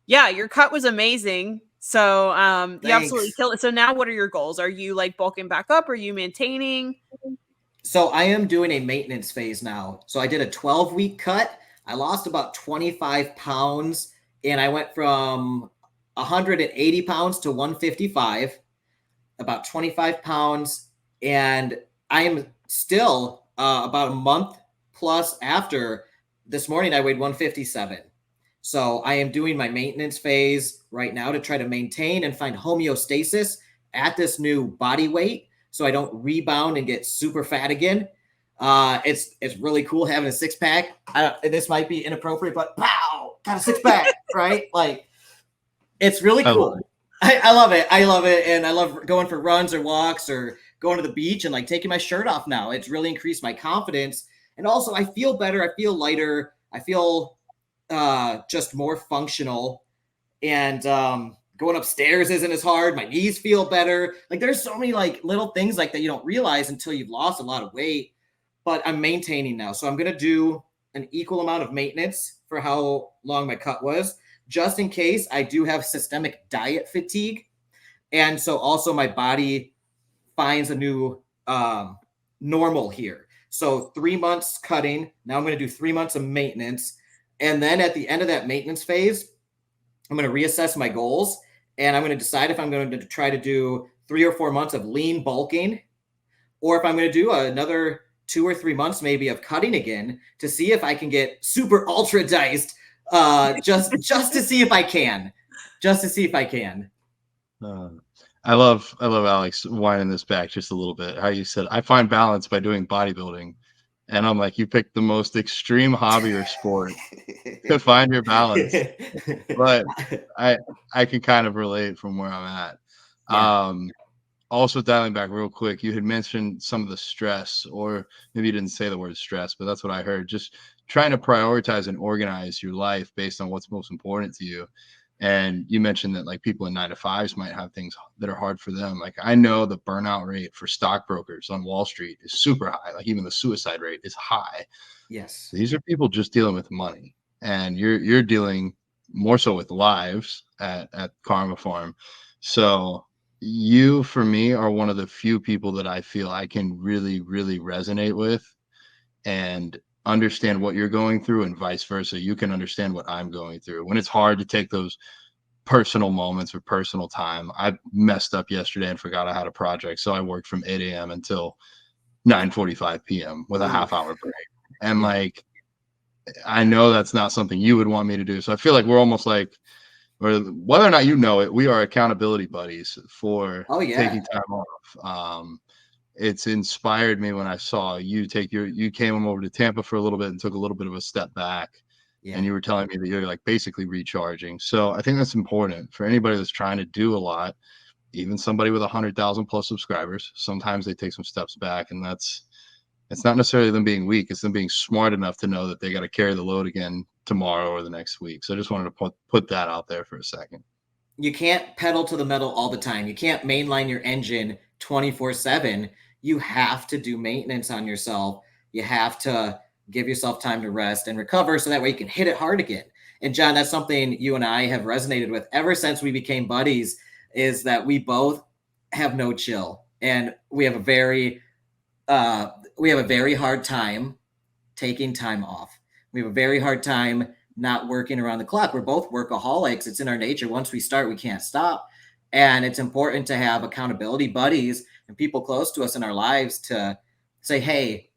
yeah, your cut was amazing. So you absolutely killed it. So now what are your goals? Are you like bulking back up? Are you maintaining? So I am doing a maintenance phase now. So I did a 12-week cut. I lost about 25 pounds, and I went from 180 pounds to 155, about 25 pounds. And I am still about a month plus after. This morning I weighed 157. So I am doing my maintenance phase right now to try to maintain and find homeostasis at this new body weight, so I don't rebound and get super fat again. It's really cool having a six pack. This might be inappropriate, but pow, got a six pack, right? Like, it's really cool. I love it. I love it. And I love going for runs or walks or going to the beach and like taking my shirt off now. It's really increased my confidence. And also I feel better. I feel lighter. I feel just more functional, and going upstairs isn't as hard. My knees feel better. Like, there's so many like little things like that you don't realize until you've lost a lot of weight. But I'm maintaining now, so I'm gonna do an equal amount of maintenance for how long my cut was, just in case I do have systemic diet fatigue. And so also my body finds a new normal here. So 3 months cutting. Now I'm going to do 3 months of maintenance. And then at the end of that maintenance phase, I'm going to reassess my goals, and I'm going to decide if I'm going to try to do 3 or 4 months of lean bulking, or if I'm going to do another 2 or 3 months maybe of cutting again to see if I can get super ultra diced, just to see if I can, I love Alex winding this back just a little bit. How you said, I find balance by doing bodybuilding. And I'm like, you picked the most extreme hobby or sport to find your balance. But I can kind of relate from where I'm at. Yeah. Also dialing back real quick, you had mentioned some of the stress, or maybe you didn't say the word stress, but that's what I heard. Just trying to prioritize and organize your life based on what's most important to you. And you mentioned that like people in 9 to 5s might have things that are hard for them. Like I know the burnout rate for stockbrokers on Wall Street is super high. Like even the suicide rate is high. Yes. These are people just dealing with money, and you're dealing more so with lives at Karma Farm. So you, for me, are one of the few people that I feel I can really, really resonate with and understand what you're going through, and vice versa. You can understand what I'm going through when it's hard to take those personal moments or personal time. I messed up yesterday and forgot I had a project, so I worked from 8 a.m. until 9:45 p.m. with a half-hour break. And like, I know that's not something you would want me to do. So I feel like we're almost like, or whether or not you know it, we are accountability buddies for taking time off. It's inspired me when I saw you you came over to Tampa for a little bit and took a little bit of a step back. Yeah. And you were telling me that you're like basically recharging. So I think that's important for anybody that's trying to do a lot, even somebody with 100,000 plus subscribers. Sometimes they take some steps back, and it's not necessarily them being weak. It's them being smart enough to know that they got to carry the load again tomorrow or the next week. So I just wanted to put that out there for a second. You can't pedal to the metal all the time. You can't mainline your engine 24/7. You have to do maintenance on yourself. You have to give yourself time to rest and recover so that way you can hit it hard again. And John, that's something you and I have resonated with ever since we became buddies, is that we both have no chill, and we have a very hard time taking time off. We have a very hard time not working around the clock. We're both workaholics. It's in our nature. Once we start, we can't stop. And it's important to have accountability buddies and people close to us in our lives to say, hey,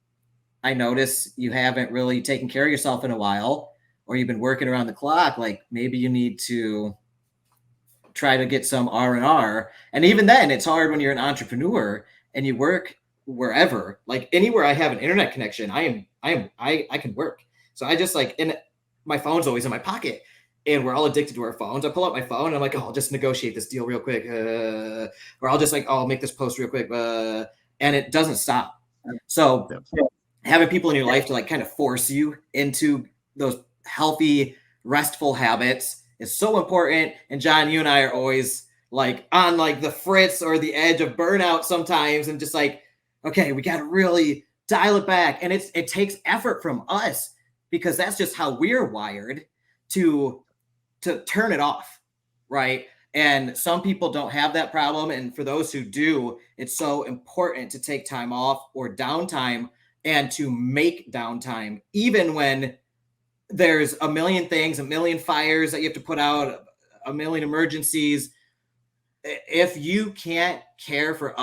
I notice you haven't really taken care of yourself in a while, or you've been working around the clock. Like maybe you need to try to get some R&R. And even then, it's hard when you're an entrepreneur and you work wherever. Like anywhere I have an internet connection, I can work. So I just like, and my phone's always in my pocket, and we're all addicted to our phones. I pull out my phone and I'm like, oh, I'll just negotiate this deal real quick, or I'll just like, oh, I'll make this post real quick, and it doesn't stop. So having people in your life to like kind of force you into those healthy, restful habits is so important. And John, you and I are always like on like the fritz or the edge of burnout sometimes, and just like, okay, we got to really dial it back. And it takes effort from us, because that's just how we're wired to turn it off, right? And some people don't have that problem. And for those who do, it's so important to take time off or downtime, and to make downtime, even when there's a million things, a million fires that you have to put out, a million emergencies. If you can't care for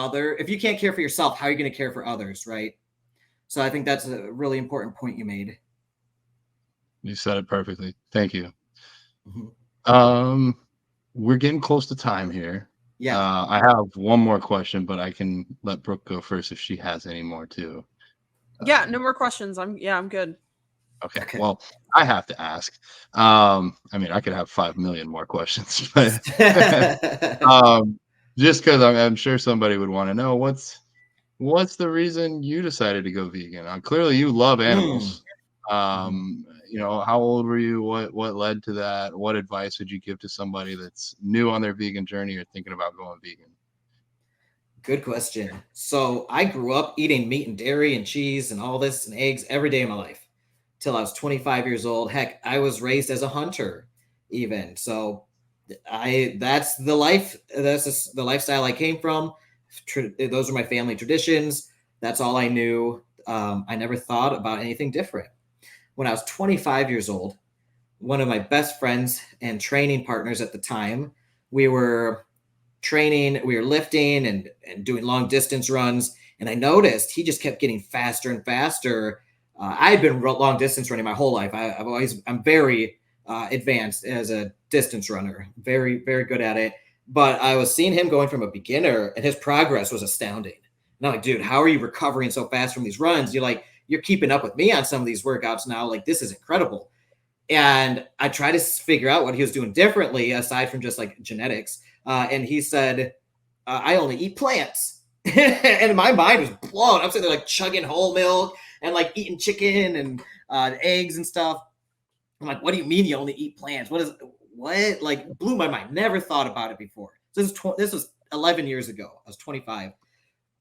yourself, how are you going to care for others, right? So I think that's a really important point you made. You said it perfectly. Thank you. Mm-hmm. We're getting close to time here. Yeah. I have one more question, but I can let Brooke go first if she has any more too. Yeah, no more questions. I'm good. Okay. Well, I have to ask. I mean, I could have 5 million more questions, but just because I'm sure somebody would want to know what's the reason you decided to go vegan. Clearly, you love animals. You know, how old were you? What led to that? What advice would you give to somebody that's new on their vegan journey or thinking about going vegan? Good question. So I grew up eating meat and dairy and cheese and all this and eggs every day of my life till I was 25 years old. Heck, I was raised as a hunter even. So that's the lifestyle I came from. Those are my family traditions. That's all I knew. I never thought about anything different. When I was 25 years old, one of my best friends and training partners at the time. We were training, we were lifting and doing long distance runs. And I noticed he just kept getting faster and faster. I've been long distance running my whole life. I'm very advanced as a distance runner, very, very good at it. But I was seeing him going from a beginner, and his progress was astounding. And I'm like, dude, how are you recovering so fast from these runs? You're keeping up with me on some of these workouts now. Like, this is incredible. And I tried to figure out what he was doing differently aside from just like genetics. And he said, I only eat plants. And my mind was blown. I'm sitting there like chugging whole milk and like eating chicken and eggs and stuff. I'm like, what do you mean you only eat plants? What? Like, blew my mind. Never thought about it before. So this was 11 years ago. I was 25.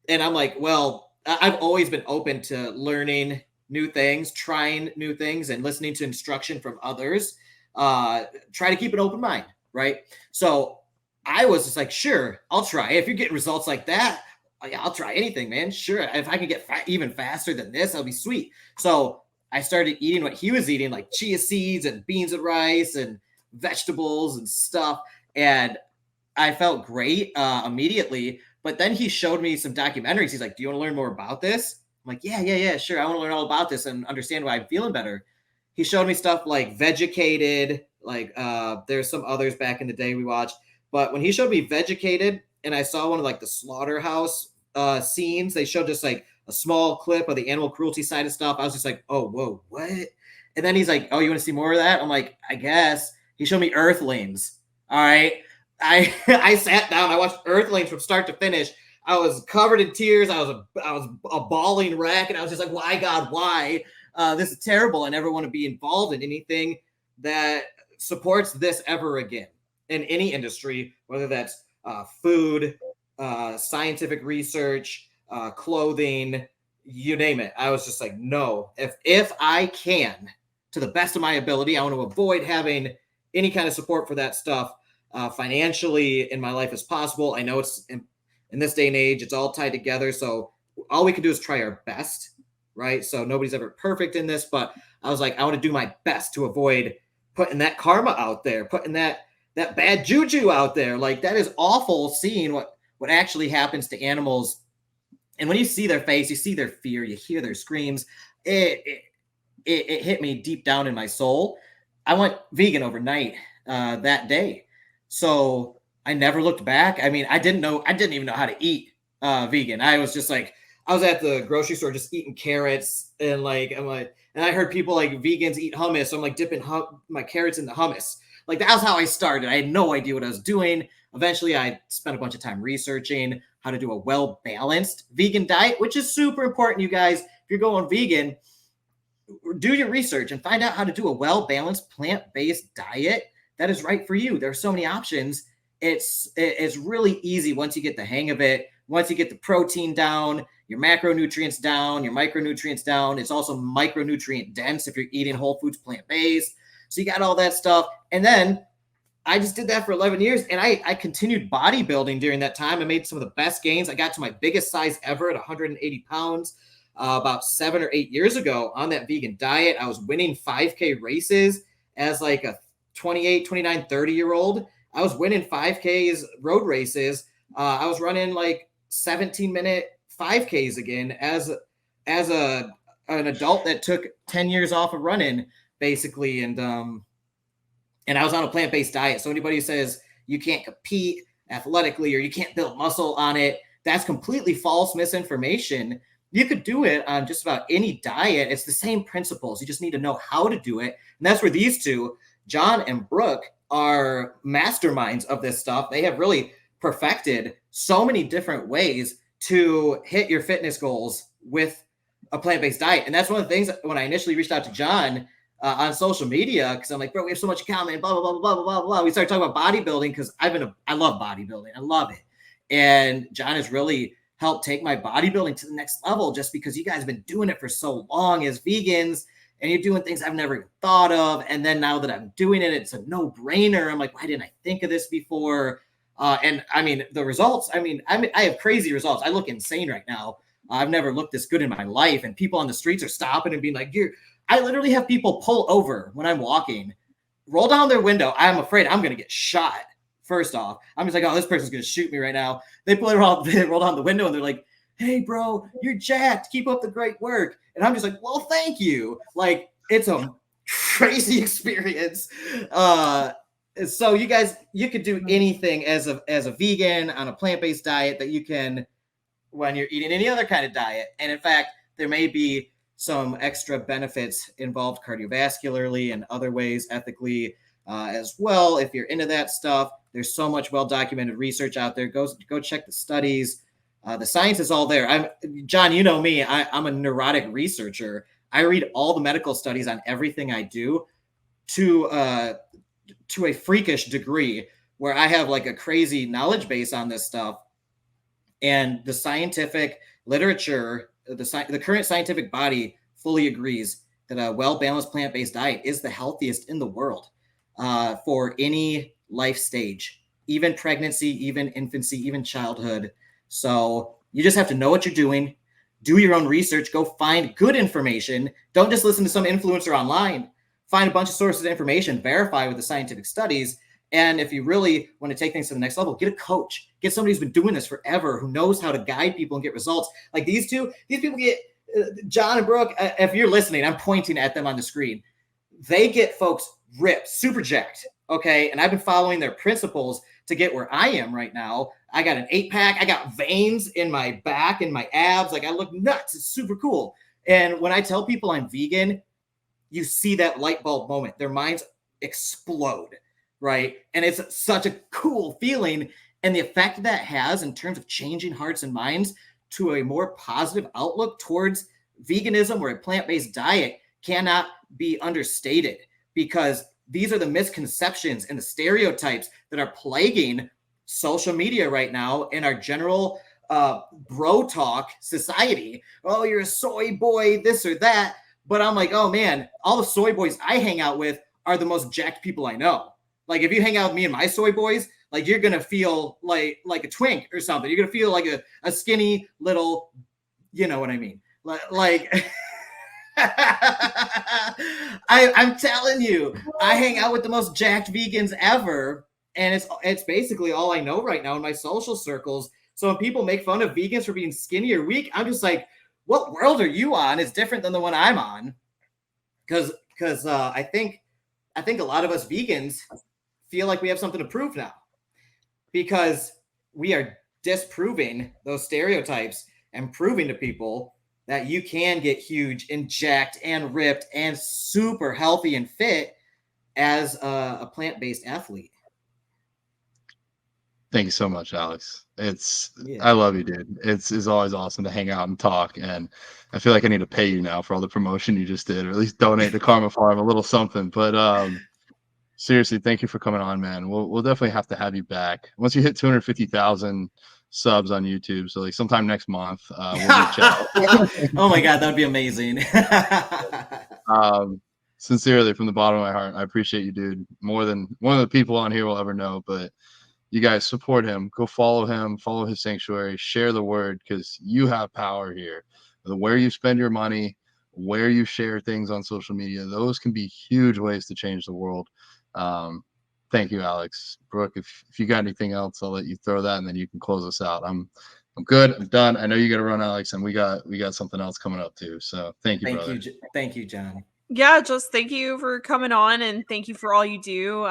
And I'm like, well, I've always been open to learning new things, trying new things, and listening to instruction from others. Try to keep an open mind, right? So I was just like, sure, I'll try. If you're getting results like that, I'll try anything, man. Sure. If I can get even faster than this, that'll be sweet. So I started eating what he was eating, like chia seeds and beans and rice and vegetables and stuff. And I felt great immediately. But then he showed me some documentaries. He's like, do you want to learn more about this? I'm like, yeah, sure. I want to learn all about this and understand why I'm feeling better. He showed me stuff like Vegucated, like there's some others back in the day we watched. But when he showed me Vegucated, and I saw one of like the slaughterhouse scenes, they showed just like a small clip of the animal cruelty side of stuff. I was just like, oh, whoa, what? And then he's like, oh, you want to see more of that? I'm like, I guess. He showed me Earthlings. All right. I sat down. I watched Earthlings from start to finish. I was covered in tears. I was a bawling wreck, and I was just like, why, God, why? This is terrible. I never want to be involved in anything that supports this ever again in any industry, whether that's food, scientific research, clothing, you name it. I was just like, no. If I can, to the best of my ability, I want to avoid having any kind of support for that stuff financially in my life as possible. I know it's in this day and age, it's all tied together. So all we can do is try our best, right? So nobody's ever perfect in this, but I was like, I want to do my best to avoid putting that karma out there, putting that bad juju out there. Like, that is awful, seeing what actually happens to animals. And when you see their face, you see their fear, you hear their screams. It hit me deep down in my soul. I went vegan overnight that day. So I never looked back. I mean, I didn't even know how to eat vegan. I was just like, I was at the grocery store just eating carrots and and I heard people like vegans eat hummus. So I'm like dipping my carrots in the hummus. Like, that was how I started. I had no idea what I was doing. Eventually, I spent a bunch of time researching how to do a well-balanced vegan diet, which is super important, you guys. If you're going vegan, do your research and find out how to do a well-balanced plant-based diet that is right for you. There are so many options. It's really easy once you get the hang of it. Once you get the protein down, your macronutrients down, your micronutrients down. It's also micronutrient dense if you're eating whole foods plant-based. So you got all that stuff. And then I just did that for 11 years, and I continued bodybuilding during that time. I made some of the best gains. I got to my biggest size ever at 180 pounds about 7 or 8 years ago on that vegan diet. I was winning 5K races as like a 28, 29, 30-year-old. I was winning 5Ks road races. I was running like 17-minute 5Ks again as an adult that took 10 years off of running, basically. And I was on a plant-based diet. So anybody who says you can't compete athletically or you can't build muscle on it, that's completely false misinformation. You could do it on just about any diet. It's the same principles. You just need to know how to do it. And that's where these two, John and Brooke, are masterminds of this stuff. They have really perfected so many different ways to hit your fitness goals with a plant-based diet. And that's one of the things when I initially reached out to John on social media, because I'm like, bro, we have so much in common, blah, blah, blah, blah, blah, blah. We started talking about bodybuilding because I love bodybuilding. I love it. And John has really helped take my bodybuilding to the next level just because you guys have been doing it for so long as vegans. And you're doing things I've never even thought of. And then now that I'm doing it, it's a no-brainer. I'm like, why didn't I think of this before? And I mean, the results, I have crazy results. I look insane right now. I've never looked this good in my life. And people on the streets are stopping and being like, I literally have people pull over when I'm walking roll down their window. I'm afraid I'm going to get shot. First off, I'm just like, oh, this person's going to shoot me right now. They roll down the window and they're like, hey, bro, you're jacked. Keep up the great work. And I'm just like, well, thank you. Like, it's a crazy experience. So you guys, you could do anything as a vegan on a plant-based diet that you can when you're eating any other kind of diet. And in fact, there may be some extra benefits involved cardiovascularly and other ways ethically as well. If you're into that stuff, there's so much well-documented research out there. Go check the studies. The science is all there. John, you know me, I'm a neurotic researcher. I read all the medical studies on everything I do to a freakish degree where I have like a crazy knowledge base on this stuff. And the scientific literature, the current scientific body fully agrees that a well-balanced plant-based diet is the healthiest in the world for any life stage, even pregnancy, even infancy, even childhood. So you just have to know what you're doing, do your own research, go find good information. Don't just listen to some influencer online. Find a bunch of sources of information, verify with the scientific studies. And if you really want to take things to the next level, get a coach, get somebody who's been doing this forever, who knows how to guide people and get results. Like these people get, John and Brooke, if you're listening, I'm pointing at them on the screen. They get folks ripped, super jacked. Okay. And I've been following their principles to get where I am right now. I got an 8-pack. I got veins in my back and my abs. Like I look nuts. It's super cool. And when I tell people I'm vegan, you see that light bulb moment. Their minds explode, right? And it's such a cool feeling. And the effect that has in terms of changing hearts and minds to a more positive outlook towards veganism or a plant-based diet cannot be understated, because these are the misconceptions and the stereotypes that are plaguing social media right now in our general bro talk society. Oh, you're a soy boy, this or that. But I'm like, oh man, all the soy boys I hang out with are the most jacked people I know. Like if you hang out with me and my soy boys, like you're gonna feel like a twink or something. You're gonna feel like a skinny little, you know what I mean? Like I'm telling you, I hang out with the most jacked vegans ever, and it's basically all I know right now in my social circles. So when people make fun of vegans for being skinny or weak, I'm just like, what world are you on? It's different than the one I'm on, because I think a lot of us vegans feel like we have something to prove now, because we are disproving those stereotypes and proving to people that you can get huge and jacked and ripped and super healthy and fit as a plant-based athlete. Thank you so much, Alex. I love you, dude. It's always awesome to hang out and talk. And I feel like I need to pay you now for all the promotion you just did, or at least donate to Karma Farm a little something. But seriously, thank you for coming on, man. We'll definitely have to have you back once you hit 250,000 subs on YouTube. So like sometime next month, we'll reach out. Oh my God, that would be amazing. Sincerely, from the bottom of my heart, I appreciate you, dude, more than one of the people on here will ever know. But you guys support him, go follow him, follow his sanctuary, share the word, because you have power here. Where you spend your money, where you share things on social media, those can be huge ways to change the world. Thank you, Alex. Brooke, if you got anything else, I'll let you throw that, and then you can close us out. I'm good. I'm done. I know you got to run, Alex, and we got something else coming up too. So thank you, brother. Thank you, John. Yeah, just thank you for coming on, and thank you for all you do.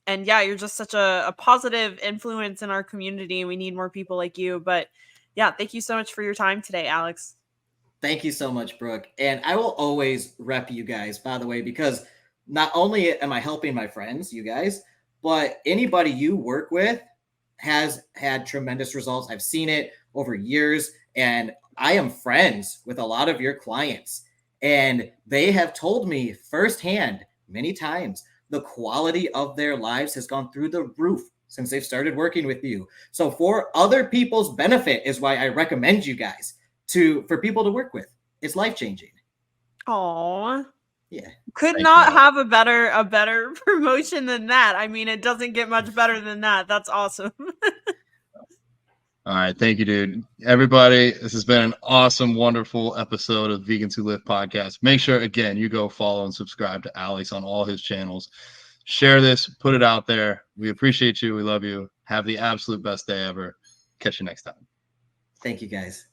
And yeah, you're just such a positive influence in our community, and we need more people like you. But yeah, thank you so much for your time today, Alex. Thank you so much, Brooke. And I will always rep you guys, by the way, because not only am I helping my friends, you guys, but anybody you work with has had tremendous results. I've seen it over years, and I am friends with a lot of your clients, and they have told me firsthand many times the quality of their lives has gone through the roof since they've started working with you. So for other people's benefit is why I recommend you guys for people to work with. It's life-changing. Aww. Yeah. Could not have a better promotion than that. I mean, it doesn't get much better than that. That's awesome. All right. Thank you, dude. Everybody, this has been an awesome, wonderful episode of Vegans Who Live podcast. Make sure, again, you go follow and subscribe to Alex on all his channels. Share this, put it out there. We appreciate you. We love you. Have the absolute best day ever. Catch you next time. Thank you, guys.